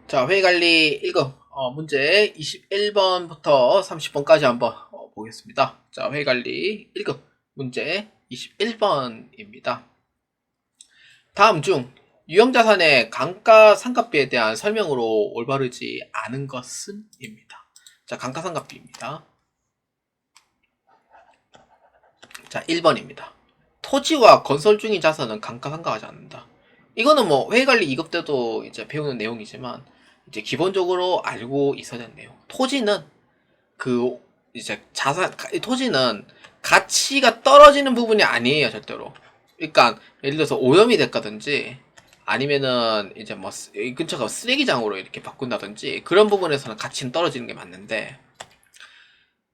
자, 회의관리 1급 문제 21번부터 30번까지 한번 보겠습니다. 자, 회의관리 1급 문제 21번입니다. 다음 중 유형자산의 감가상각비에 대한 설명으로 올바르지 않은 것은? 입니다. 자, 감가상각비입니다. 자, 1번입니다. 토지와 건설 중인 자산은 감가상각하지 않는다. 이거는 뭐 회의관리 2급 때도 이제 배우는 내용이지만 이제 기본적으로 알고 있어야 되는 내용. 토지는 그 이제 토지는 가치가 떨어지는 부분이 아니에요, 절대로. 그러니까 예를 들어서 오염이 됐다든지 아니면은 이제 뭐 이 근처가 쓰레기장으로 이렇게 바꾼다든지 그런 부분에서는 가치는 떨어지는 게 맞는데,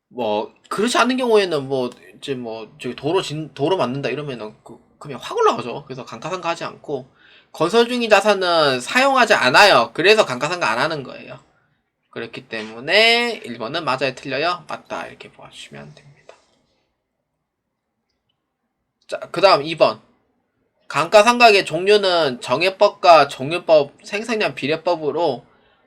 뭐 그렇지 않은 경우에는 뭐 이제 뭐 저기 도로 만든다 이러면은 그냥 확 올라가죠. 그래서 감가상각하지 않고, 건설 중인 자산은 사용하지 않아요. 그래서 감가상각 안 하는 거예요. 그렇기 때문에 1번은 맞아요, 틀려요? 맞다, 이렇게 보아주시면 됩니다. 자, 그 다음 2번. 감가상각의 종류는 정해법과 종류법, 생산량 비례법으로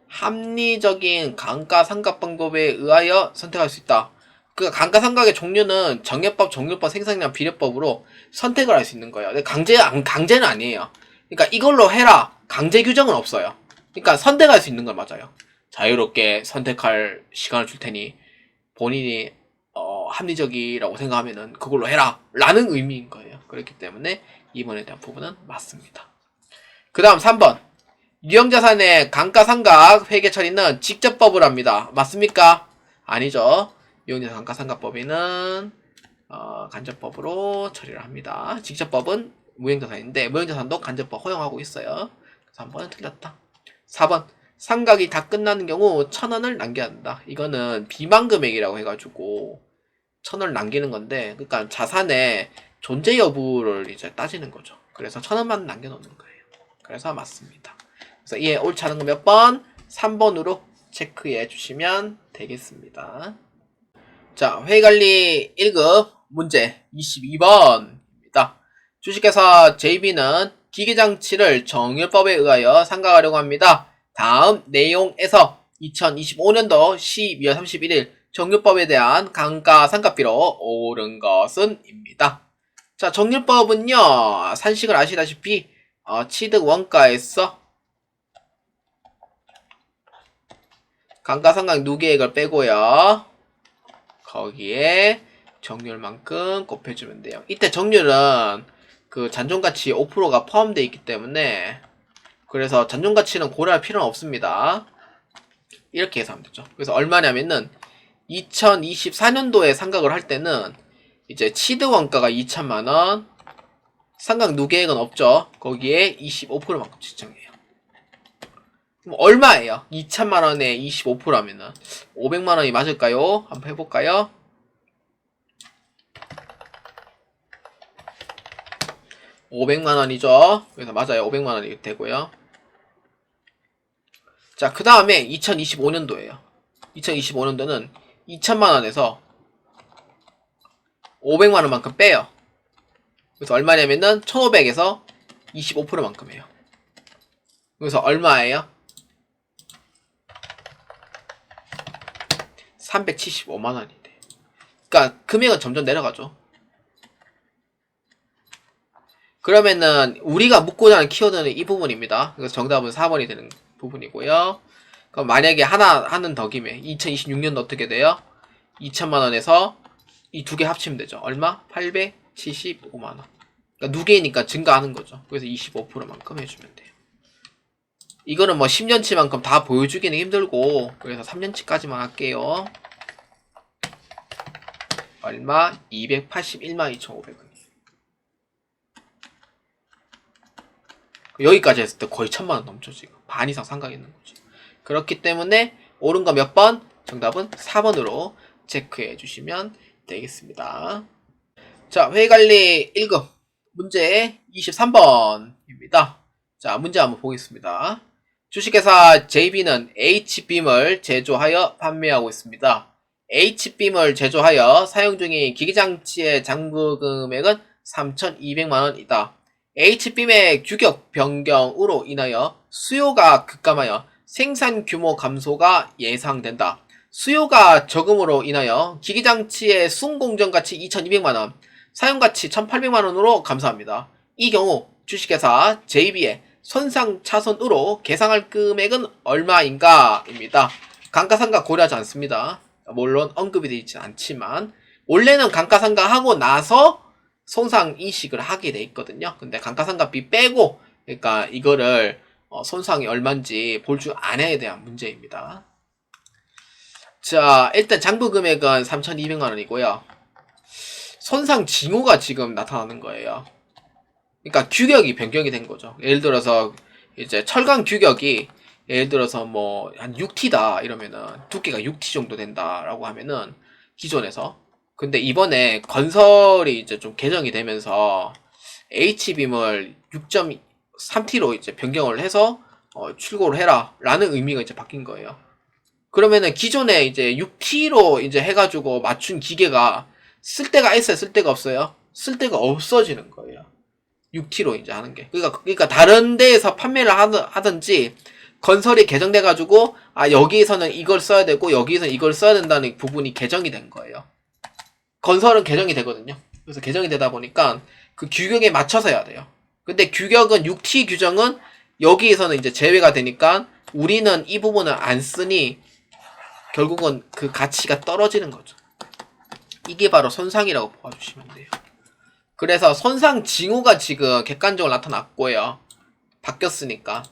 합리적인 감가상각 방법에 의하여 선택할 수 있다. 그 감가상각의 종류는 정해법, 종류법, 생산량 비례법으로 선택을 할 수 있는 거예요. 근데 강제는 아니에요. 그러니까 이걸로 해라, 강제 규정은 없어요. 그러니까 선택할 수 있는 건 맞아요. 자유롭게 선택할 시간을 줄 테니 본인이 합리적이라고 생각하면은 그걸로 해라 라는 의미인 거예요. 그렇기 때문에 2번에 대한 부분은 맞습니다. 그 다음 3번. 유형자산의 감가상각 회계 처리는 직접법을 합니다. 맞습니까? 아니죠. 유형자산 감가상각법에는 간접법으로 처리를 합니다. 직접법은 무형자산인데 무형자산도 간접법 허용하고 있어요. 그래서 3번은 틀렸다. 4번. 상각이 다 끝나는 경우 1,000원을 남겨야 한다. 이거는 비만금액이라고 해가지고 1,000원을 남기는 건데, 그러니까 자산의 존재 여부를 이제 따지는 거죠. 그래서 1,000원만 남겨놓는 거예요. 그래서 맞습니다. 그래서 이에 옳지 않은 거 몇 번? 3번으로 체크해 주시면 되겠습니다. 자, 회의관리 1급 문제 22번입니다. 주식회사 JB는 기계장치를 정율법에 의하여 상각하려고 합니다. 다음 내용에서 2025년도 12월 31일 정율법에 대한 감가상각비로 옳은 것은? 입니다. 자, 정율법은요, 산식을 아시다시피 취득 원가에서 감가상각 누계액을 빼고요, 거기에 정률만큼 곱해주면 돼요. 이때 정률은 그 잔존가치 5%가 포함되어 있기 때문에, 그래서 잔존가치는 고려할 필요는 없습니다. 이렇게 해서 하면 되죠. 그래서 얼마냐면은 2024년도에 상각을 할 때는 이제 취득원가가 2천만원, 상각 누계액은 없죠. 거기에 25%만큼 측정해요. 그럼 얼마예요? 2천만원에 25%라면은 500만원이 맞을까요? 한번 해볼까요? 500만원이죠. 그래서 맞아요. 500만원이 되고요. 자, 그 다음에 2025년도에요. 2025년도는 2천만원에서 500만원만큼 빼요. 그래서 얼마냐면은 1500에서 25%만큼 해요. 그래서 얼마예요? 375만원이 돼. 그러니까 금액은 점점 내려가죠. 그러면은 우리가 묻고자 하는 키워드는 이 부분입니다. 그래서 정답은 4번이 되는 부분이고요. 그럼 만약에 하는 덕임에 2026년도 어떻게 돼요? 2천만원에서 이 두 개 합치면 되죠. 얼마? 875만원. 그러니까 누계니까 증가하는 거죠. 그래서 25%만큼 해주면 돼요. 이거는 뭐 10년치만큼 다 보여주기는 힘들고, 그래서 3년치까지만 할게요. 얼마? 281만 2,500원. 여기까지 했을 때 거의 1,000만원 넘죠. 지금 반 이상 상각이 있는 거죠. 그렇기 때문에 옳은 거 몇 번? 정답은 4번으로 체크해 주시면 되겠습니다. 자, 회의관리 1급 문제 23번입니다. 자, 문제 한번 보겠습니다. 주식회사 JB는 H빔을 제조하여 판매하고 있습니다. H빔을 제조하여 사용 중인 기계장치의 잔고 금액은 3,200만원이다. H빔의 규격 변경으로 인하여 수요가 급감하여 생산 규모 감소가 예상된다. 수요가 적음으로 인하여 기기장치의 순공정가치 2,200만원, 사용가치 1,800만원으로 감소합니다. 이 경우 주식회사 JB의 손상차손으로 계상할 금액은 얼마인가? 입니다. 감가상각 고려하지 않습니다. 물론 언급이 되어 있진 않지만 원래는 감가상각하고 나서 손상인식을 하게 돼 있거든요. 근데 감가상각비 빼고 그러니까 이거를 손상이 얼마인지 볼 줄 알아야 대한 문제입니다. 자, 일단 장부 금액은 3,200만원이고요. 손상 징후가 지금 나타나는 거예요. 그러니까 규격이 변경이 된 거죠. 예를 들어서 이제 철강 규격이 예를 들어서 뭐 한 6T다 이러면은 두께가 6T 정도 된다라고 하면은 기존에서 근데 이번에 건설이 이제 좀 개정이 되면서 H빔을 6.3T로 이제 변경을 해서 출고를 해라 라는 의미가 이제 바뀐 거예요. 그러면은 기존에 이제 6T로 이제 해가지고 맞춘 기계가 쓸 데가 있어요? 쓸 데가 없어요? 쓸 데가 없어지는 거예요. 6T로 이제 하는 게. 그러니까 다른 데에서 판매를 하든지 건설이 개정돼가지고 여기에서는 이걸 써야 되고 여기에서는 이걸 써야 된다는 부분이 개정이 된 거예요. 건설은 개정이 되거든요. 그래서 개정이 되다 보니까 그 규격에 맞춰서 해야 돼요. 근데 규격은 6T 규정은 여기에서는 이제 제외가 되니까 우리는 이 부분을 안 쓰니 결국은 그 가치가 떨어지는 거죠. 이게 바로 손상이라고 봐주시면 돼요. 그래서 손상 징후가 지금 객관적으로 나타났고요. 바뀌었으니까.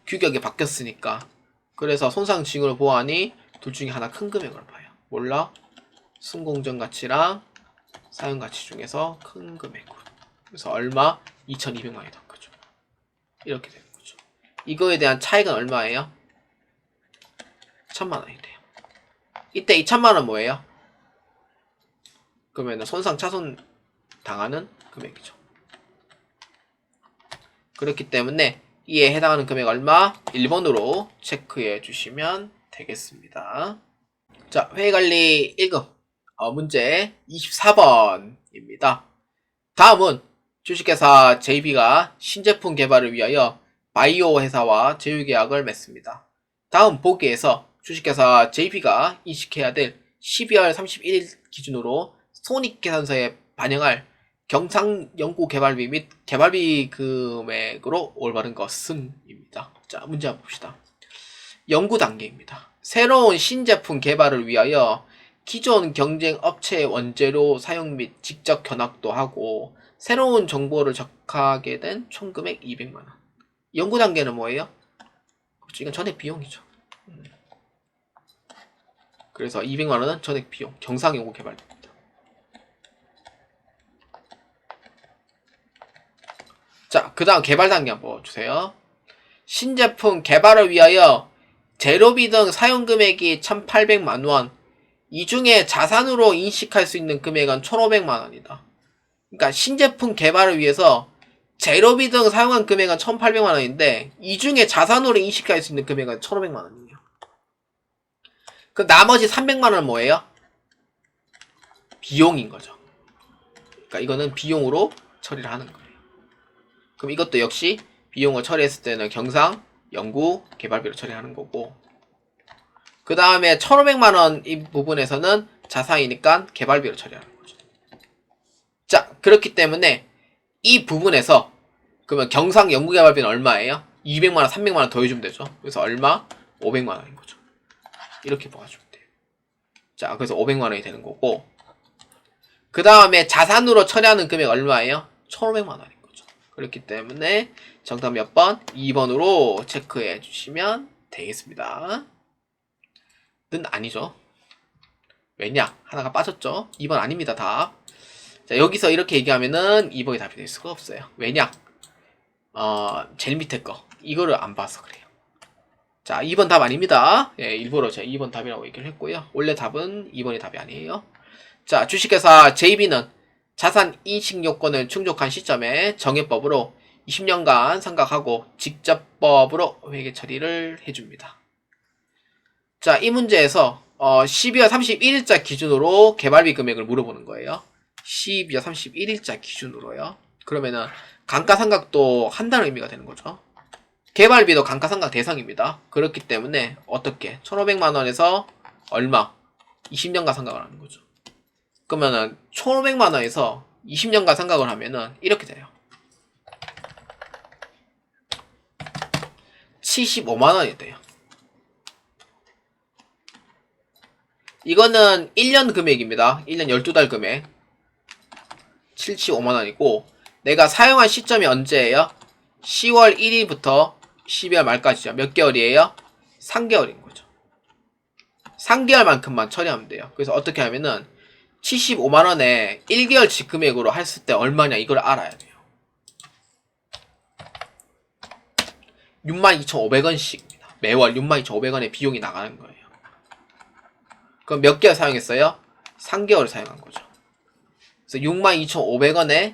규격이 바뀌었으니까. 그래서 손상 징후를 보아하니 둘 중에 하나 큰 금액을 봐요. 몰라? 순공정 가치랑 사용 가치 중에서 큰 금액으로. 그래서 얼마? 2,200만원이 된 거죠. 이렇게 되는 거죠. 이거에 대한 차익은 얼마예요? 1,000만원이 돼요. 이때 2,000만원 뭐예요? 그러면 손상 차손 당하는 금액이죠. 그렇기 때문에 이에 해당하는 금액 얼마? 1번으로 체크해 주시면 되겠습니다. 자, 회의관리 1급 문제 24번입니다. 다음은 주식회사 JB가 신제품 개발을 위하여 바이오 회사와 제휴계약을 맺습니다. 다음 보기에서 주식회사 JB가 인식해야 될 12월 31일 기준으로 손익계산서에 반영할 경상 연구 개발비 및 개발비 금액으로 올바른 것은 입니다. 자, 문제 한번 봅시다. 연구 단계입니다. 새로운 신제품 개발을 위하여 기존 경쟁 업체의 원재료 사용 및 직접 견학도 하고 새로운 정보를 적하게 된 총 금액 200만원. 연구 단계는 뭐예요? 그렇죠. 이건 전액 비용이죠. 그래서 200만원은 전액 비용, 경상 연구 개발비입니다. 자, 그 다음 개발 단계 한번 주세요. 신제품 개발을 위하여 재료비 등 사용 금액이 1,800만원, 이 중에 자산으로 인식할 수 있는 금액은 1,500만원이다. 그러니까 신제품 개발을 위해서 재료비 등 사용한 금액은 1,800만원인데 이 중에 자산으로 인식할 수 있는 금액은 1,500만원이에요. 그 나머지 300만원은 뭐예요? 비용인 거죠. 그러니까 이거는 비용으로 처리를 하는 거예요. 그럼 이것도 역시 비용을 처리했을 때는 경상, 연구, 개발비로 처리하는 거고 그 다음에 1,500만원 이 부분에서는 자산이니까 개발비로 처리하는 거죠. 자, 그렇기 때문에 이 부분에서 그러면 경상, 연구, 개발비는 얼마예요? 200만원, 300만원 더해주면 되죠. 그래서 얼마? 500만원인 거죠. 이렇게 봐주면 돼요. 자, 그래서 500만원이 되는 거고 그 다음에 자산으로 처리하는 금액 얼마예요? 1,500만원인 거죠. 그렇기 때문에 정답 몇 번? 2번으로 체크해 주시면 되겠습니다. 는 아니죠. 왜냐? 하나가 빠졌죠. 2번 아닙니다. 답. 자, 여기서 이렇게 얘기하면은 2번이 답이 될 수가 없어요. 왜냐? 제일 밑에 거. 이거를 안 봐서 그래요. 자, 2번 답 아닙니다. 예, 일부러 제가 2번 답이라고 얘기를 했고요. 원래 답은 2번이 답이 아니에요. 자, 주식회사 JB는 자산 인식 요건을 충족한 시점에 정해법으로 20년간 상각하고 직접법으로 회계 처리를 해줍니다. 자, 이 문제에서 12월 31일자 기준으로 개발비 금액을 물어보는 거예요. 12월 31일자 기준으로요. 그러면은 감가상각도 한다는 의미가 되는 거죠. 개발비도 감가상각 대상입니다. 그렇기 때문에 어떻게 1,500만원에서 얼마? 20년간 상각을 하는 거죠. 그러면은 1,500만원에서 20년간 상각을 하면은 이렇게 돼요. 75만원이 돼요. 이거는 1년 금액입니다. 1년 12달 금액 75만원이고 내가 사용한 시점이 언제예요? 10월 1일부터 12월 말까지죠. 몇 개월이에요? 3개월인 거죠. 3개월만큼만 처리하면 돼요. 그래서 어떻게 하면은 75만원에 1개월 직금액으로 했을 때 얼마냐 이걸 알아야 돼요. 62,500원씩입니다. 매월 62,500원의 비용이 나가는 거예요. 그럼 몇 개월 사용했어요? 3개월 사용한 거죠. 그래서 62,500원에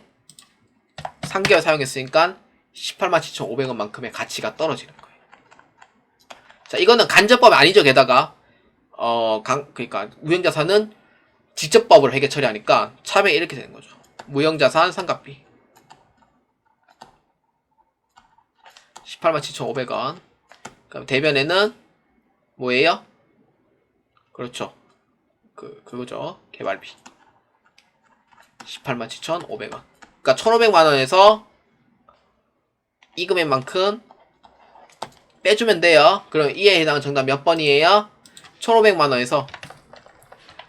3개월 사용했으니까 187,500원만큼의 가치가 떨어지는 거예요. 자, 이거는 간접법이 아니죠. 게다가 그러니까 무형자산은 직접법으로 회계 처리하니까 차액이 이렇게 되는 거죠. 무형자산 상각비 187,500원. 그럼 대변에는 뭐예요? 그렇죠. 그거죠. 개발비 187,500원. 그러니까 1,500만원에서 이 금액만큼 빼주면 돼요. 그럼 이에 해당하는 정답 몇 번이에요? 1,500만원에서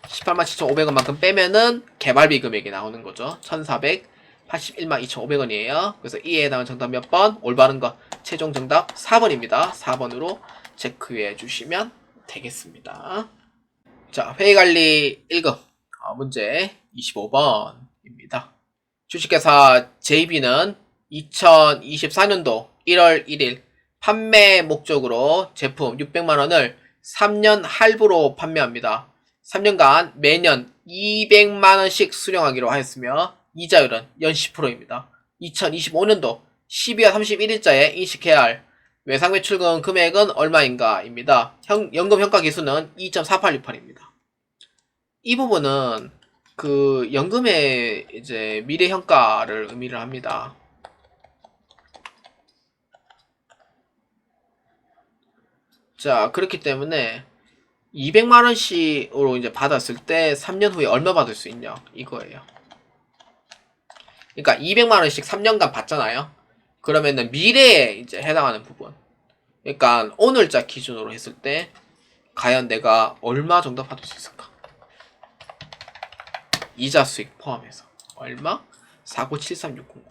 187,500원만큼 빼면은 개발비 금액이 나오는 거죠. 1,481만 2,500원이에요. 그래서 이에 해당하는 정답 몇 번? 올바른 거 최종 정답 4번입니다. 4번으로 체크해 주시면 되겠습니다. 자, 회의관리 1급 문제 25번입니다. 주식회사 JB는 2024년도 1월 1일 판매 목적으로 제품 600만원을 3년 할부로 판매합니다. 3년간 매년 200만원씩 수령하기로 하였으며 이자율은 연 10%입니다. 2025년도 12월 31일자에 인식해야 할 외상매출금 금액은 얼마인가? 입니다. 연금 평가 기수는 2.4868입니다. 이 부분은 그 연금의 이제 미래 현가를 의미를 합니다. 자, 그렇기 때문에 200만원씩으로 이제 받았을 때 3년 후에 얼마 받을 수 있냐 이거예요. 그러니까 200만원씩 3년간 받잖아요. 그러면은 미래에 이제 해당하는 부분. 그러니까 오늘자 기준으로 했을 때 과연 내가 얼마 정도 받을 수 있을까? 이자 수익 포함해서 얼마? 4973600.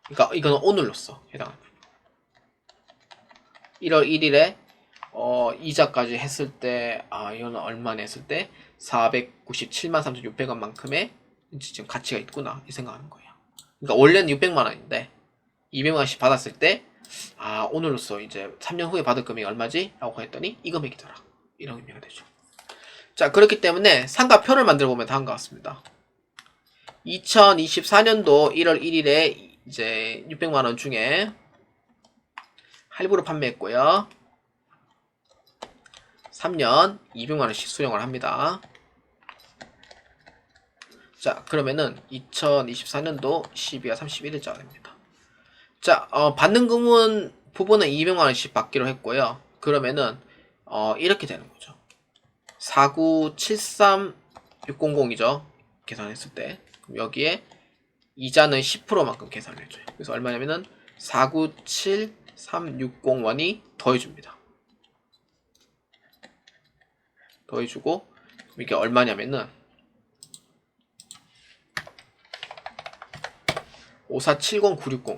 그러니까 이거는 오늘로써 해당하는 부분. 1월 1일에 이자까지 했을 때 이거는 얼마나 했을 때 497만 3,600원만큼의 지금 가치가 있구나 이 생각하는 거예요. 그러니까 원래는 600만원인데 200만원씩 받았을 때 오늘로써 이제 3년 후에 받을 금액이 얼마지? 라고 했더니 이 금액이더라. 이런 의미가 되죠. 자, 그렇기 때문에 상가표를 만들어 보면 다음과 같습니다. 2024년도 1월 1일에 이제 600만원 중에 할부로 판매했고요. 3년 200만원씩 수령을 합니다. 자, 그러면은 2024년도 12월 31일자가 됩니다. 자, 받는 금은 부분은 200만원씩 받기로 했고요. 그러면은 이렇게 되는 거죠. 4973600이죠. 계산했을 때. 그럼 여기에 이자는 10%만큼 계산을 해줘요. 그래서 얼마냐면은 4973600원이 더해줍니다. 더해주고 이게 얼마냐면은 5470960.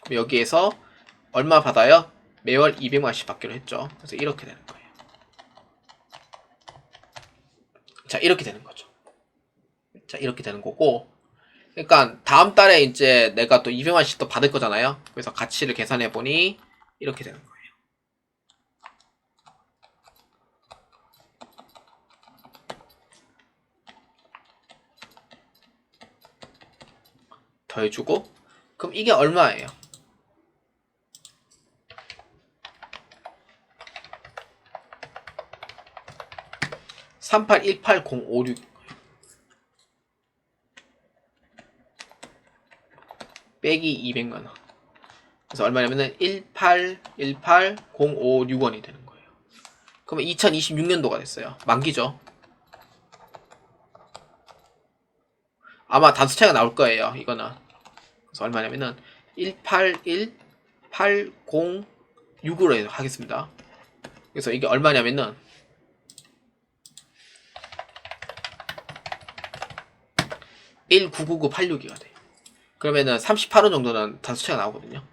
그럼 여기에서 얼마 받아요? 매월 200만원씩 받기로 했죠. 그래서 이렇게 되는 거예요. 자, 이렇게 되는 거죠. 자, 이렇게 되는 거고, 그러니까 다음 달에 이제 내가 또 200만원씩 또 받을 거잖아요. 그래서 가치를 계산해 보니 이렇게 되는 거예요. 더해주고, 그럼 이게 얼마예요? 3818056. 빼기 200만원. 그래서 얼마냐면은 1818056원이 되는 거예요. 그러면 2026년도가 됐어요. 만기죠. 아마 단수 차이가 나올 거예요. 이거는. 그래서 얼마냐면은 181806으로 하겠습니다. 그래서 이게 얼마냐면은 1999986이가 돼요. 그러면은 38원 정도는 단수 차이가 나오거든요.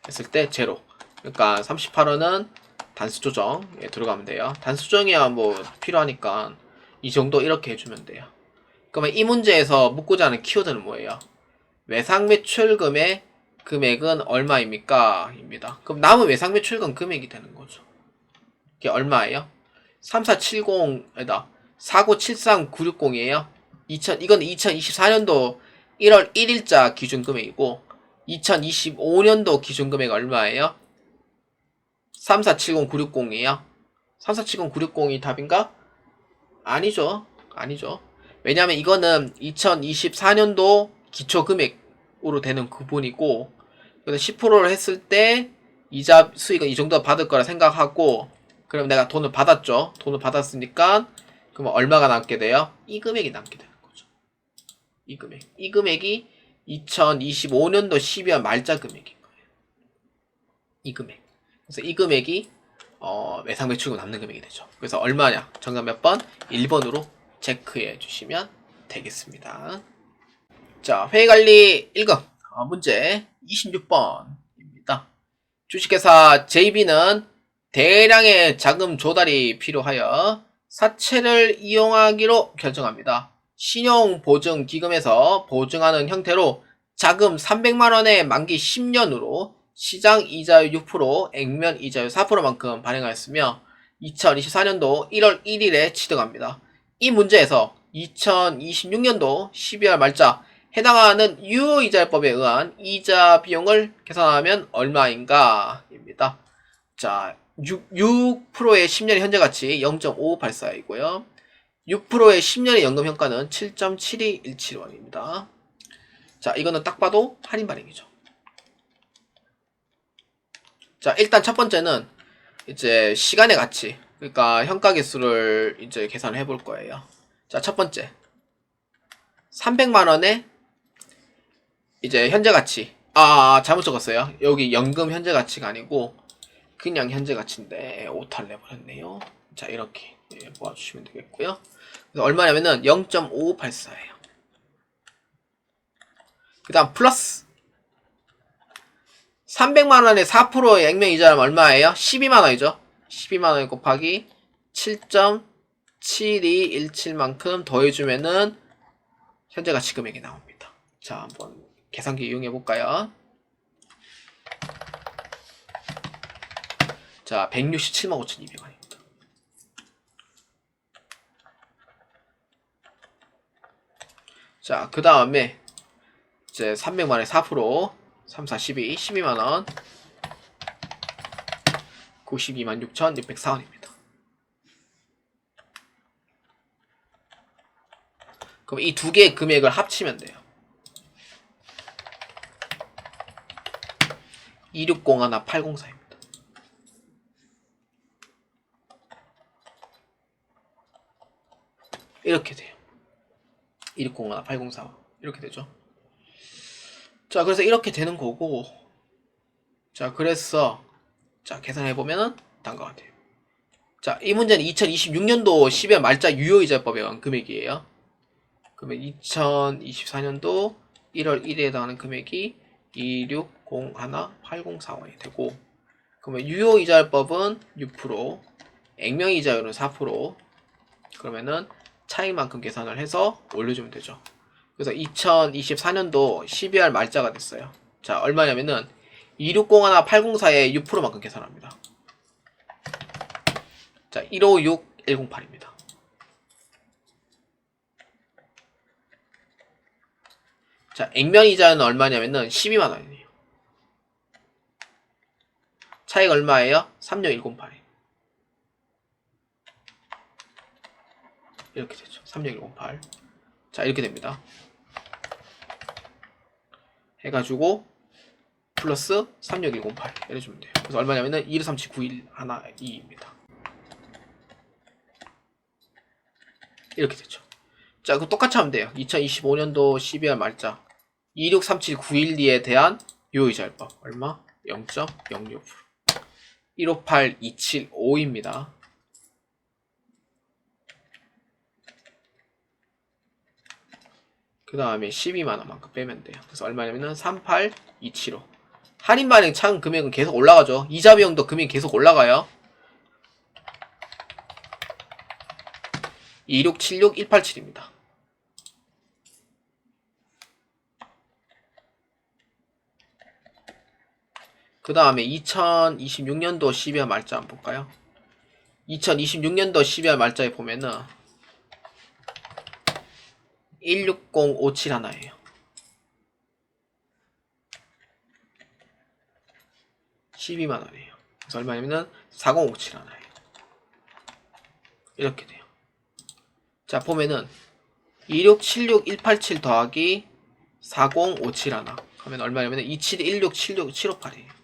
했을 때 제로. 그러니까 38원은 단수 조정에 들어가면 돼요. 단수 조정이야 뭐 필요하니까 이 정도 이렇게 해주면 돼요. 그러면 이 문제에서 묻고자 하는 키워드는 뭐예요? 외상 매출금의 금액은 얼마입니까? 입니다. 그럼 남은 외상 매출금 금액이 되는 거죠. 이게 얼마예요? 3470에다 4973960이에요. 이건 2024년도 1월 1일자 기준 금액이고 2025년도 기준 금액 얼마예요? 3470960이에요. 3470960이 답인가? 아니죠. 아니죠. 왜냐면 이거는 2024년도 기초 금액으로 되는 부분이고, 그래서 10%를 했을 때 이자 수익은 이 정도 받을 거라 생각하고, 그럼 내가 돈을 받았죠. 돈을 받았으니까, 그러면 얼마가 남게 돼요? 이 금액이 남게 되는 거죠. 이 금액. 이 금액이 2025년도 12월 말자 금액인 거예요. 이 금액. 그래서 이 금액이 외상 매출금 남는 금액이 되죠. 그래서 얼마냐? 정답 몇 번? 1번으로 체크해 주시면 되겠습니다. 자, 회의관리 1금 문제 26번입니다. 주식회사 JB는 대량의 자금 조달이 필요하여 사채를 이용하기로 결정합니다. 신용보증기금에서 보증하는 형태로 자금 300만원의 만기 10년으로 시장 이자율 6%, 액면 이자율 4%만큼 발행하였으며 2024년도 1월 1일에 취득합니다. 이 문제에서 2026년도 12월 말자 해당하는 유효이자율법에 의한 이자 비용을 계산하면 얼마인가? 입니다. 자, 6%의 10년의 현재가치 0.5584이고요. 6%의 10년의 연금효과는 7.7217원입니다. 자, 이거는 딱 봐도 할인 발행이죠. 자, 일단 첫 번째는 이제 시간의 가치, 그러니까 현가 개수를 이제 계산을 해볼 거예요. 자, 첫 번째 300만원의 이제 현재 가치. 잘못 적었어요. 여기 연금 현재 가치가 아니고 그냥 현재 가치인데 오타를 내버렸네요. 자, 이렇게 모아주시면 되겠고요. 그래서 얼마냐면은 0.5584예요. 그 다음 플러스 300만원에 4%의 액면이자라면 얼마예요? 12만원이죠. 12만원 곱하기 7.7217만큼 더해주면은 현재 가치 금액이 나옵니다. 자, 한번 계산기 이용해 볼까요? 자, 167만 5,200원입니다. 자, 그 다음에 이제 300만원에 4%, 3, 4, 12, 12만원, 92만 6,604원입니다. 그럼 이 두 개의 금액을 합치면 돼요. 2601-804입니다. 이렇게 돼요. 2601-804 이렇게 되죠. 자, 그래서 이렇게 되는 거고, 자, 그래서 자, 계산해보면은 다음과 같아요. 자, 이 문제는 2026년도 10월 말자 유효이자법에 의한 금액이에요. 그러면 2024년도 1월 1일에 해당하는 금액이 2601-8045원이 되고, 그러면 유효이자율법은 6%, 액면이자율은 4%, 그러면은 차이만큼 계산을 해서 올려주면 되죠. 그래서 2024년도 12월 말자가 됐어요. 자, 얼마냐면은 2601-804에 6%만큼 계산합니다. 자, 156108입니다. 자, 액면이자는 얼마냐면은 12만원이에요. 차이가 얼마예요? 36108. 이렇게 되죠. 36108. 자, 이렇게 됩니다. 해가지고 플러스 36108 이래주면 돼요. 그래서 얼마냐면은 1237912입니다. 이렇게 되죠. 자, 그거 똑같이 하면 돼요. 2025년도 12월 말자 2637912에 대한 유효이자율법 얼마? 0.06% 158275입니다. 그 다음에 12만원만큼 빼면 돼요. 그래서 얼마냐면은 38275. 할인 발행 차은 금액은 계속 올라가죠. 이자 비용도 금액이 계속 올라가요. 2676187입니다. 그 다음에 2026년도 12월 말자 한번 볼까요? 2026년도 12월 말자에 보면은 16057 하나예요. 12만원이에요. 그래서 얼마냐면은 4057 하나예요. 이렇게 돼요. 자, 보면은 2676187 더하기 4057 하나 하면 얼마냐면은 271676758이에요.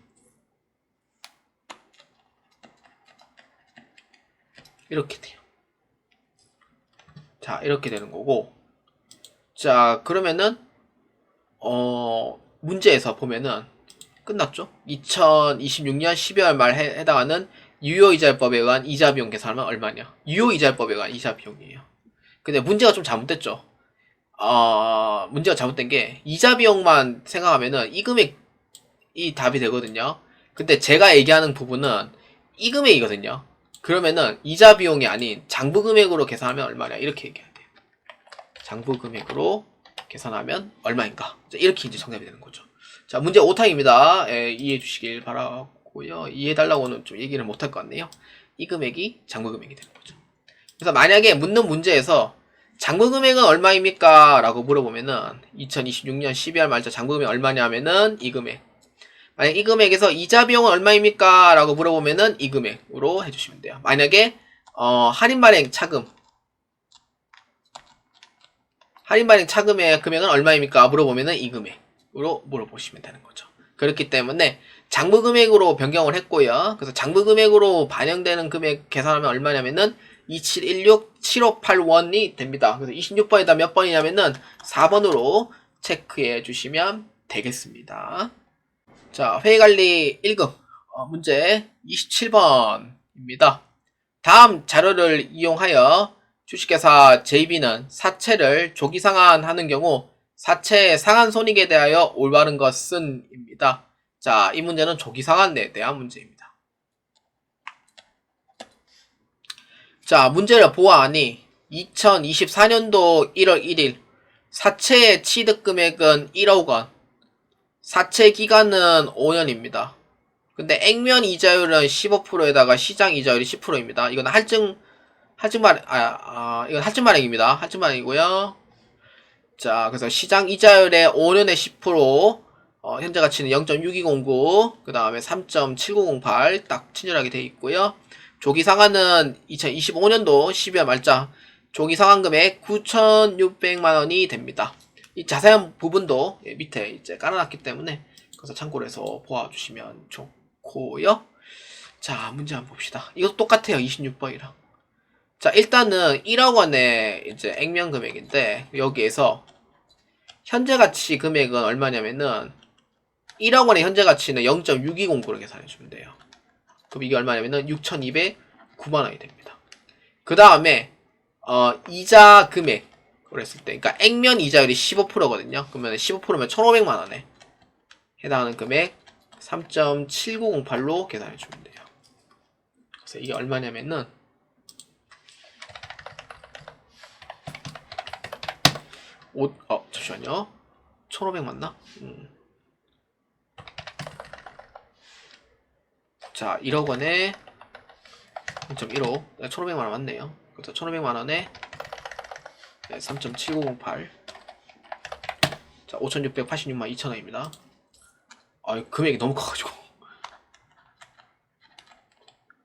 이렇게 돼요. 자, 이렇게 되는 거고. 자, 그러면은 문제에서 보면은 끝났죠? 2026년 12월 말 해당하는 유효이자율법에 의한 이자비용 계산하면 얼마냐? 유효이자율법에 의한 이자비용이에요. 근데 문제가 좀 잘못됐죠? 문제가 잘못된 게 이자비용만 생각하면은 이 금액이 답이 되거든요. 근데 제가 얘기하는 부분은 이 금액이거든요. 그러면은 이자비용이 아닌 장부금액으로 계산하면 얼마냐? 이렇게 얘기해야 돼요. 장부금액으로 계산하면 얼마인가? 이렇게 이제 정답이 되는 거죠. 자, 문제 5탕입니다. 이해해 주시길 바라고요. 이해해달라고는 좀 얘기를 못할 것 같네요. 이 금액이 장부금액이 되는 거죠. 그래서 만약에 묻는 문제에서 장부금액은 얼마입니까? 라고 물어보면은 2026년 12월 말자 장부금액 얼마냐면은 이 금액. 만약 이 금액에서 이자 비용은 얼마입니까? 라고 물어보면은 이 금액으로 해주시면 돼요. 만약에 할인 발행 차금 차금의 금액은 얼마입니까? 물어보면은 이 금액으로 물어보시면 되는 거죠. 그렇기 때문에 장부금액으로 변경을 했고요. 그래서 장부금액으로 반영되는 금액 계산하면 얼마냐면은 27167581이 됩니다. 그래서 26번에다 몇 번이냐면은 4번으로 체크해 주시면 되겠습니다. 자, 회의관리 1급 문제 27번입니다. 다음 자료를 이용하여 주식회사 JB는 사채를 조기 상환하는 경우 사채의 상환 손익에 대하여 올바른 것은 입니다. 자, 이 문제는 조기 상환에 대한 문제입니다. 자, 문제를 보아하니 2024년도 1월 1일 사채의 취득 금액은 1억 원, 사채 기간은 5년입니다. 근데 액면 이자율은 15%에다가 시장 이자율이 10%입니다. 이건 이건 할증 발행입니다. 할증 발행이고요. 자, 그래서 시장 이자율의 5년에 10%, 현재 가치는 0.6209, 그 다음에 3.7908 딱 친절하게 되어 있고요. 조기 상환은 2025년도 12월 말자 조기 상환 금액 9,600만 원이 됩니다. 이 자세한 부분도 밑에 이제 깔아놨기 때문에 그래서 참고를 해서 보아주시면 좋고요. 자, 문제 한번 봅시다. 이것도 똑같아요. 26번이랑. 자, 일단은 1억 원의 이제 액면 금액인데 여기에서 현재 가치 금액은 얼마냐면은 1억 원의 현재 가치는 0.6209로 계산해 주면 돼요. 그럼 이게 얼마냐면은 6,209만 원이 됩니다. 그 다음에 이자 금액 그랬을 때, 그러니까 액면 이자율이 15%거든요. 그러면 15%면 1,500만 원에 해당하는 금액 3.7908로 계산해 주면 돼요. 그래서 이게 얼마냐면은 잠시만요. 1,500 맞나? 자, 1억 원에 0.15 1,500만 원 맞네요. 그래서 1,500만 원에 3.7908 자, 5,686만 2천원입니다. 금액이 너무 커가지고.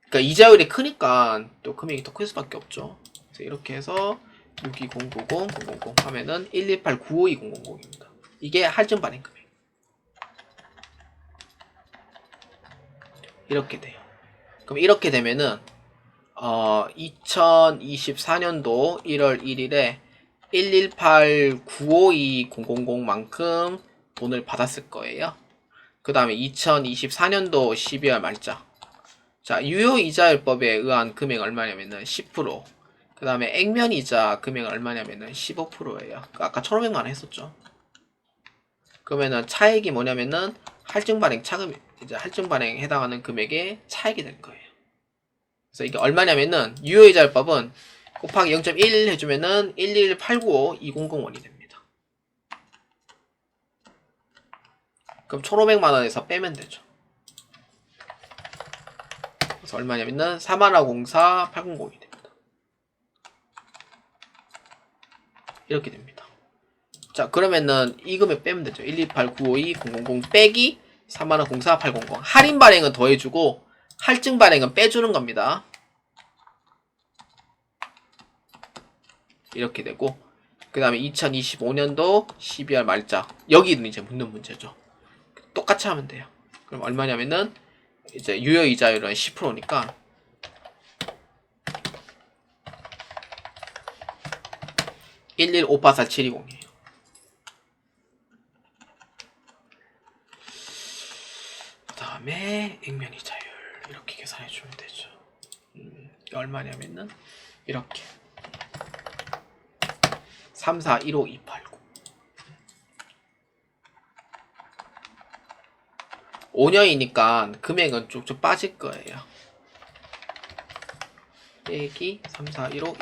그러니까 이자율이 크니까 또 금액이 더 클 수밖에 없죠. 그래서 이렇게 해서 62090 하면은 118952000입니다. 이게 할증 발행 금액. 이렇게 돼요. 그럼 이렇게 되면은 2024년도 1월 1일에 118952000만큼 돈을 받았을 거예요. 그 다음에 2024년도 12월 말자. 자, 유효이자율법에 의한 금액 얼마냐면은 10%. 그 다음에 액면이자 금액 얼마냐면은 15%예요. 아까 1,500만원 했었죠. 그러면은 차액이 뭐냐면은 할증발행 차금, 이제 할증발행에 해당하는 금액의 차액이 될 거예요. 그래서 이게 얼마냐면은 유효이자율법은 곱하기 0.1 해주면은 118952001이 됩니다. 그럼 1,500만원에서 빼면 되죠. 그래서 얼마냐면은 4104,800이 됩니다. 이렇게 됩니다. 자, 그러면은 이 금액 빼면 되죠. 128952000 빼기 3104,800. 할인 발행은 더해주고 할증 발행은 빼주는 겁니다. 이렇게 되고, 그 다음에 2025년도 12월 말자. 여기는 이제 묻는 문제죠. 똑같이 하면 돼요. 그럼 얼마냐면은 이제 유효이자율은 10%니까 11584,720이에요. 그 다음에 액면이자율 이렇게 계산해 주면 되죠. 얼마냐면은 이렇게 3415289 5년이니까 금액은 쭉쭉 빠질 거예요. 빼기 3415289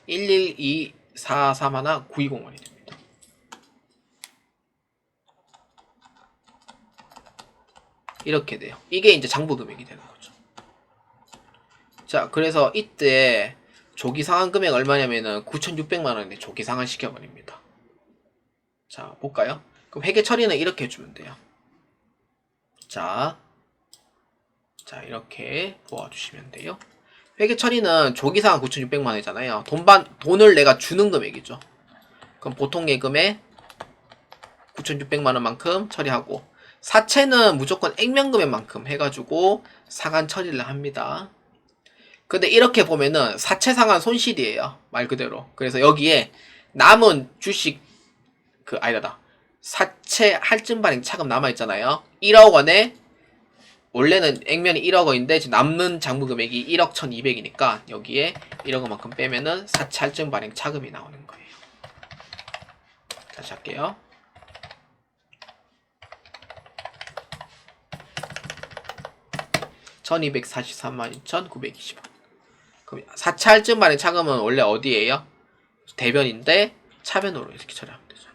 112431920원이 됩니다. 이렇게 돼요. 이게 이제 장부 금액이 되는 거죠. 자, 그래서 이때 조기 상환 금액 얼마냐면은 9,600만원에 조기 상환 시켜버립니다. 자, 볼까요? 그럼 회계 처리는 이렇게 해주면 돼요. 자, 이렇게 보아주시면 돼요. 회계 처리는 조기 상환 9,600만원이잖아요. 돈을 내가 주는 금액이죠. 그럼 보통 예금에 9,600만원만큼 처리하고, 사채는 무조건 액면 금액만큼 해가지고 상환 처리를 합니다. 근데 이렇게 보면은 사채 상환 손실이에요. 말 그대로. 그래서 여기에 남은 주식 사채 할증 발행 차금 남아있잖아요. 1억 원에 원래는 액면이 1억 원인데 지금 남는 장부 금액이 1억 1,200이니까 여기에 1억 원만큼 빼면은 사채 할증 발행 차금이 나오는 거예요. 다시 할게요. (12,432,920원) 그럼 사채 할증 발행 차금은 원래 어디에요? 대변인데 차변으로 이렇게 처리하면 되죠.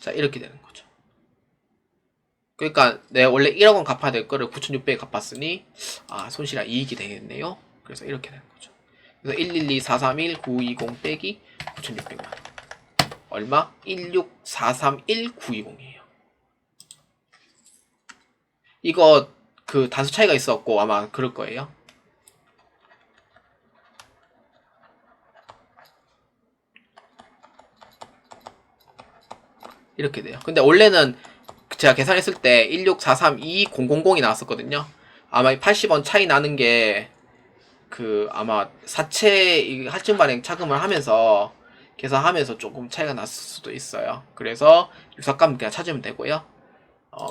자, 이렇게 되는 거죠. 그러니까 내가 원래 1억 원 갚아야 될 거를 9,600 갚았으니 손실이 이익이 되겠네요. 그래서 이렇게 되는 거죠. 그래서 112,431,920 빼기 9,600만 원. 얼마? 16431,920이에요. 이거 그 단수 차이가 있었고 아마 그럴 거예요. 이렇게 돼요. 근데 원래는 제가 계산했을 때 16432,000이 나왔었거든요. 아마 80원 차이 나는 게 아마 사채 할증 발행 차금을 하면서 계산하면서 조금 차이가 났을 수도 있어요. 그래서 유사값 그냥 찾으면 되고요.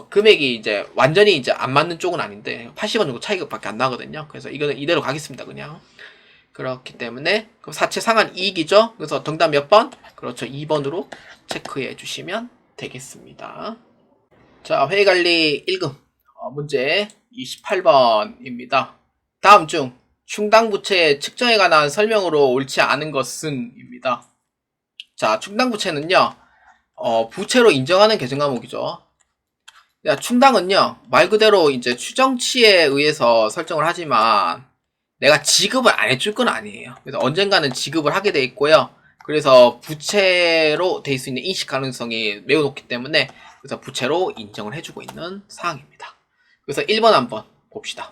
금액이 이제 완전히 이제 안 맞는 쪽은 아닌데 80원 정도 차이밖에 안 나거든요. 그래서 이거는 이대로 가겠습니다. 그냥. 그렇기 때문에 그럼 사채 상환 이익이죠. 그래서 정답 몇 번? 그렇죠. 2번으로 체크해 주시면 되겠습니다. 자, 회의관리 1급 문제 28번입니다. 다음 중 충당부채 측정에 관한 설명으로 옳지 않은 것은 입니다. 자, 충당부채는요 부채로 인정하는 계정 과목이죠. 충당은요 말 그대로 이제 추정치에 의해서 설정을 하지만 내가 지급을 안 해줄 건 아니에요. 그래서 언젠가는 지급을 하게 돼 있고요. 그래서 부채로 될 수 있는 인식 가능성이 매우 높기 때문에 그래서 부채로 인정을 해주고 있는 사항입니다. 그래서 1번 한번 봅시다.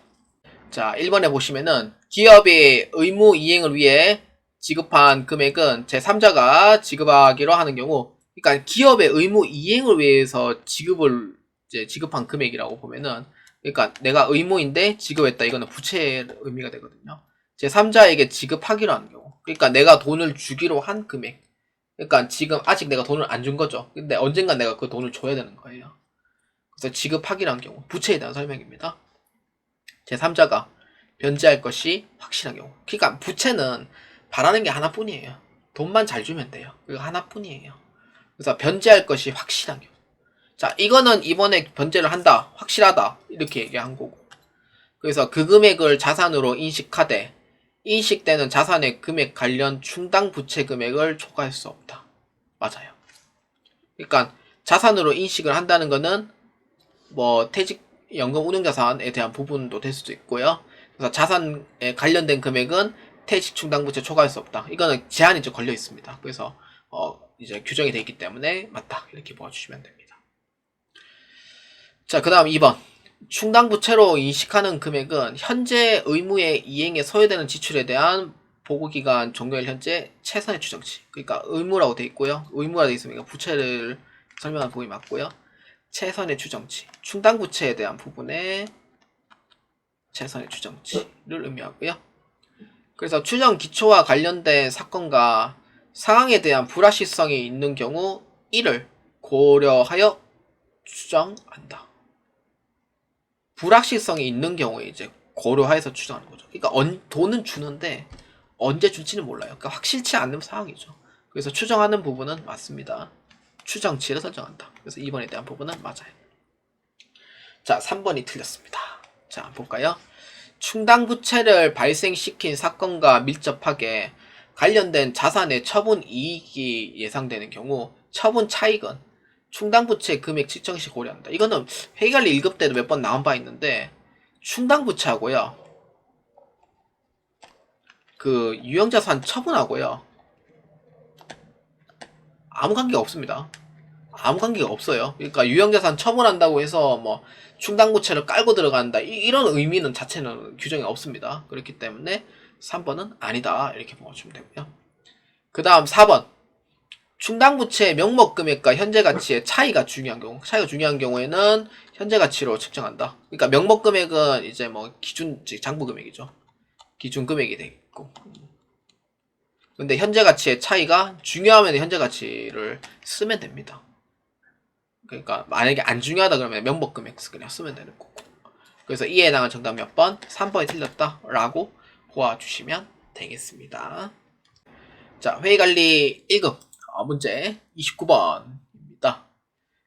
자, 1번에 보시면은 기업의 의무 이행을 위해 지급한 금액은 제3자가 지급하기로 하는 경우, 그러니까 기업의 의무 이행을 위해서 지급한 금액이라고 보면은, 그러니까 내가 의무인데 지급했다, 이거는 부채의 의미가 되거든요. 제3자에게 지급하기로 하는 경우, 그러니까 내가 돈을 주기로 한 금액, 그러니까 지금 아직 내가 돈을 안 준 거죠. 근데 언젠간 내가 그 돈을 줘야 되는 거예요. 그래서 지급하기로 한 경우, 부채에 대한 설명입니다. 제3자가 변제할 것이 확실한 경우. 그러니까 부채는 바라는 게 하나뿐이에요. 돈만 잘 주면 돼요. 그거 하나뿐이에요. 그래서 변제할 것이 확실한 경우. 자, 이거는 이번에 변제를 한다, 확실하다, 이렇게 얘기한 거고. 그래서 그 금액을 자산으로 인식하되 인식되는 자산의 금액 관련 충당 부채 금액을 초과할 수 없다. 맞아요. 그러니까 자산으로 인식을 한다는 거는 뭐 퇴직연금 운용자산에 대한 부분도 될 수도 있고요. 그래서 자산에 관련된 금액은 퇴직 충당부채 초과할 수 없다. 이거는 제한이 좀 걸려 있습니다. 그래서 이제 규정이 되어 있기 때문에 맞다, 이렇게 보아주시면 됩니다. 자, 그 다음 2번. 충당부채로 인식하는 금액은 현재 의무의 이행에 소요되는 지출에 대한 보고기간 종료일 현재 최선의 추정치. 그러니까 의무라고 되어 있고요. 의무가 되어 있으면 부채를 설명한 부분이 맞고요. 최선의 추정치. 충당부채에 대한 부분에 최선의 추정치를 의미하고요. 그래서 추정 기초와 관련된 사건과 상황에 대한 불확실성이 있는 경우 이를 고려하여 추정한다. 불확실성이 있는 경우에 이제 고려해서 추정하는 거죠. 그러니까 돈은 주는데 언제 줄지는 몰라요. 그러니까 확실치 않는 상황이죠. 그래서 추정하는 부분은 맞습니다. 추정치를 설정한다. 그래서 2번에 대한 부분은 맞아요. 자, 3번이 틀렸습니다. 자, 볼까요? 충당부채를 발생시킨 사건과 밀접하게 관련된 자산의 처분 이익이 예상되는 경우 처분 차익은 충당부채 금액 측정 시 고려한다. 이거는 회계관리 1급 때도 몇 번 나온 바 있는데 충당부채하고요, 그 유형자산 처분하고요 아무 관계가 없습니다. 아무 관계가 없어요. 그러니까 유형자산 처분한다고 해서 뭐 충당부채를 깔고 들어간다, 이런 의미는 자체는 규정이 없습니다. 그렇기 때문에 3번은 아니다, 이렇게 보시면 되고요. 그 다음 4번. 충당부채의 명목금액과 현재가치의 차이가 중요한 경우에는 현재가치로 측정한다. 그러니까 명목금액은 이제 뭐 장부금액이죠. 기준금액이 되겠고. 근데 현재가치의 차이가 중요하면 현재가치를 쓰면 됩니다. 그러니까 만약에 안 중요하다 그러면 명목금액 그냥 쓰면 되는 거고. 그래서 이에 해당한 정답 몇 번? 3번이 틀렸다 라고 보아주시면 되겠습니다. 자, 회의관리 1급 문제 29번입니다.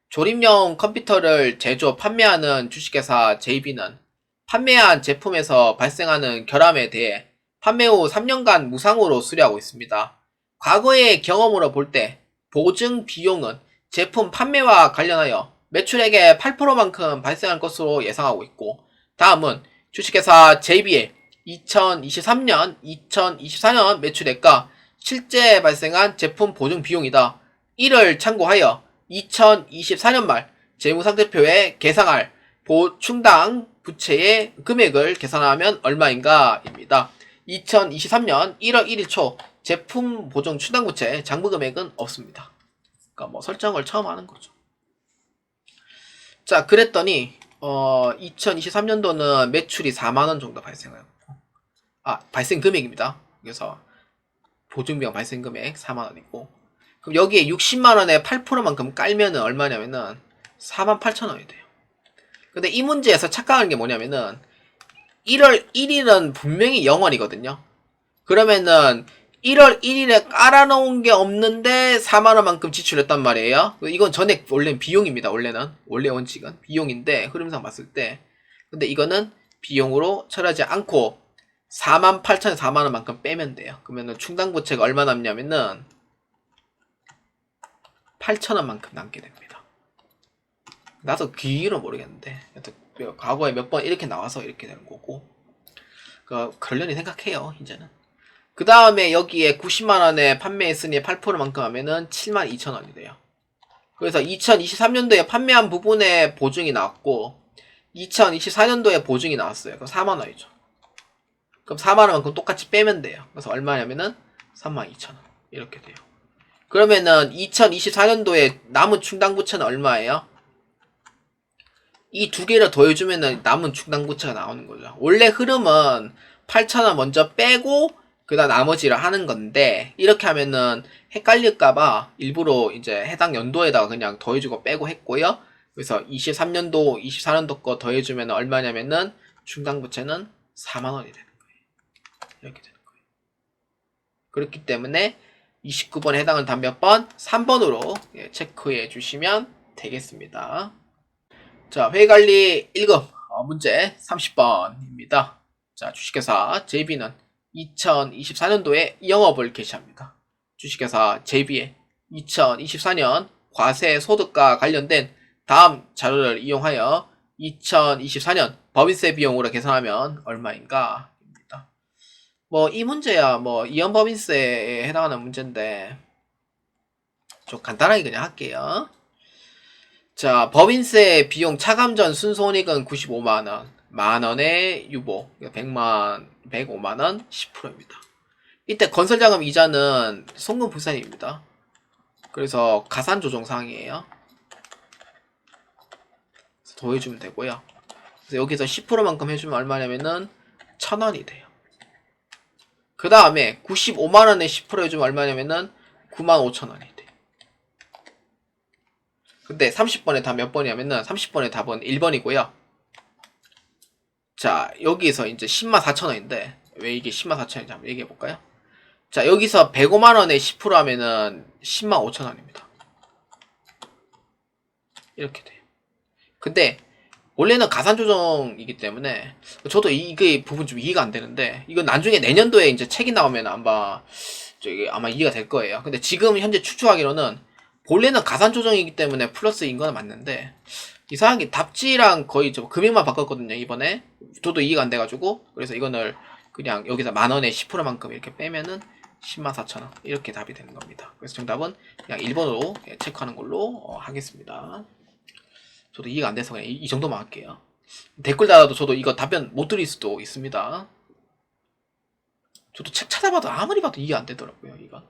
조립용 컴퓨터를 제조, 판매하는 주식회사 JB는 판매한 제품에서 발생하는 결함에 대해 판매 후 3년간 무상으로 수리하고 있습니다. 과거의 경험으로 볼 때 보증 비용은 제품 판매와 관련하여 매출액의 8%만큼 발생할 것으로 예상하고 있고, 다음은 주식회사 JB의 2023년, 2024년 매출액과 실제 발생한 제품 보증 비용이다. 이를 참고하여 2024년 말 재무상태표에 계상할 충당 부채의 금액을 계산하면 얼마인가 입니다. 2023년 1월 1일 초 제품 보증 충당 부채 장부 금액은 없습니다. 그러니까 뭐 설정을 처음 하는 거죠. 자, 그랬더니 2023년도는 매출이 4만원 정도 발생하였고, 발생 금액입니다. 그래서 보증비용 발생 금액 4만원이고, 그럼 여기에 60만원에 8%만큼 깔면은 얼마냐면은 48,000원이 돼요. 근데 이 문제에서 착각하는 게 뭐냐면은 1월 1일은 분명히 0원이거든요. 그러면은 1월 1일에 깔아놓은 게 없는데 4만원만큼 지출했단 말이에요. 이건 전액 원래는 비용입니다. 원래 원칙은 비용인데 흐름상 봤을 때, 근데 이거는 비용으로 처리하지 않고 48,000에 4만원만큼 빼면 돼요. 그러면은 충당부채가 얼마 남냐면은 8,000원만큼 남게 됩니다. 나도 그 이유는 모르겠는데 과거에 몇 번 이렇게 나와서 이렇게 되는 거고, 그러려니 생각해요 이제는. 그 다음에 여기에 90만원에 판매했으니 8%만큼 하면은 72,000원이 돼요. 그래서 2023년도에 판매한 부분에 보증이 나왔고, 2024년도에 보증이 나왔어요. 그럼 4만원이죠. 그럼 4만원만큼 똑같이 빼면 돼요. 그래서 얼마냐면은 32,000원. 이렇게 돼요. 그러면은 2024년도에 남은 충당부채는 얼마예요? 이 두 개를 더해주면은 남은 충당부채가 나오는 거죠. 원래 흐름은 8,000원 먼저 빼고 그다음 나머지를 하는 건데 이렇게 하면은 헷갈릴까봐 일부러 이제 해당 연도에다가 그냥 더해주고 빼고 했고요. 그래서 23년도, 24년도 거 더해주면 얼마냐면은 충당부채는 4만원이 되는 거예요. 이렇게 되는 거예요. 그렇기 때문에 29번에 해당하는 답 몇 번? 3번으로 체크해 주시면 되겠습니다. 자, 회의관리 1급 문제 30번입니다. 자, 주식회사 JB는 2024년도에 영업을 개시합니다. 주식회사 JB의 2024년 과세 소득과 관련된 다음 자료를 이용하여 2024년 법인세 비용으로 계산하면 얼마인가? 입니다. 이 문제야 이연법인세에 해당하는 문제인데 좀 간단하게 그냥 할게요. 자, 법인세 비용 차감 전 순손익은 95만원, 만원의 유보, 105만원, 10%입니다. 이때 건설자금 이자는 송금 부산입니다. 그래서 가산 조정 사항이에요. 더해주면 되고요. 그래서 여기서 10%만큼 해주면 얼마냐면은 1,000원이 돼요. 그 다음에 95만원에 10% 해주면 얼마냐면은 95,000원이 돼요. 근데 30번의 답 몇 번이냐면은 30번의 답은 1번이고요. 자, 여기서 이제 104,000원인데 왜 이게 104,000원인지 한번 얘기해 볼까요? 자, 여기서 105만원에 10% 하면은 105,000원입니다. 이렇게 돼요. 근데 원래는 가산 조정이기 때문에 저도 이게 부분 좀 이해가 안 되는데 이건 나중에 내년도에 이제 책이 나오면 아마 이해가 될 거예요. 근데 지금 현재 추측하기로는 본래는 가산 조정이기 때문에 플러스인 건 맞는데 이상하게 답지랑 거의 좀 금액만 바꿨거든요. 이번에 저도 이해가 안 돼가지고 그래서 이거를 그냥 여기서 만원에 10%만큼 이렇게 빼면은 104,000원 이렇게 답이 되는 겁니다. 그래서 정답은 그냥 1번으로 체크하는 걸로 하겠습니다. 저도 이해가 안 돼서 그냥 이 정도만 할게요. 댓글 달아도 저도 이거 답변 못 드릴 수도 있습니다. 저도 책 찾아봐도 아무리 봐도 이해 안 되더라고요, 이건.